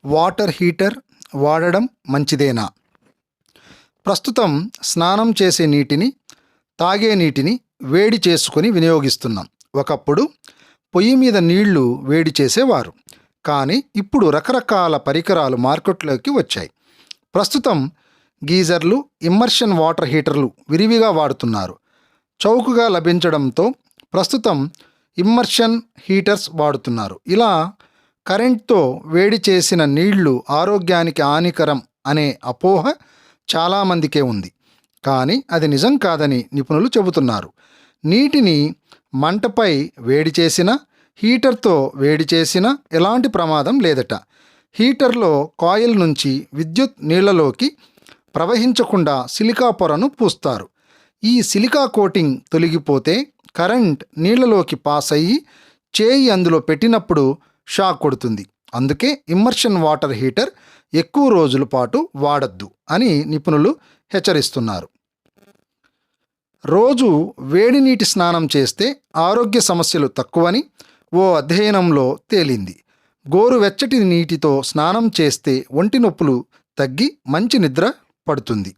Water heater వాడడం మంచిదేనా? ప్రస్తుతం స్నానం చేసే నీటిని, తాగే నీటిని వేడి చేసుకొని వినియోగిస్తున్నాం. ఒకప్పుడు పొయ్యి మీద నీళ్లు వేడి చేసేవారు, కానీ ఇప్పుడు రకరకాల పరికరాలు మార్కెట్లోకి వచ్చాయి. ప్రస్తుతం గీజర్లు, ఇమ్మర్షన్ వాటర్ హీటర్లు విరివిగా వాడుతున్నారు. చౌకగా లభించడంతో ప్రస్తుతం ఇమ్మర్షన్ హీటర్స్ వాడుతున్నారు. ఇలా కరెంట్తో వేడి చేసిన నీళ్లు ఆరోగ్యానికి హానికరం అనే అపోహ చాలామందికే ఉంది. కానీ అది నిజం కాదని నిపుణులు చెబుతున్నారు. నీటిని మంటపై వేడి చేసినా, హీటర్తో వేడి చేసినా ఎలాంటి ప్రమాదం లేదట. హీటర్లో కాయిల్ నుంచి విద్యుత్ నీళ్లలోకి ప్రవహించకుండా సిలికా పొరను పూస్తారు. ఈ సిలికా కోటింగ్ తొలగిపోతే కరెంట్ నీళ్లలోకి పాస్ అయ్యి చేయి అందులో పెట్టినప్పుడు షాక్ కొడుతుంది. అందుకే ఇమ్మర్షన్ వాటర్ హీటర్ ఎక్కువ రోజుల పాటు వాడద్దు అని నిపుణులు హెచ్చరిస్తున్నారు. రోజు వేడి నీటి స్నానం చేస్తే ఆరోగ్య సమస్యలు తక్కువని ఓ అధ్యయనంలో తేలింది. గోరువెచ్చటి నీటితో స్నానం చేస్తే ఒంటి నొప్పులు తగ్గి మంచి నిద్ర పడుతుంది.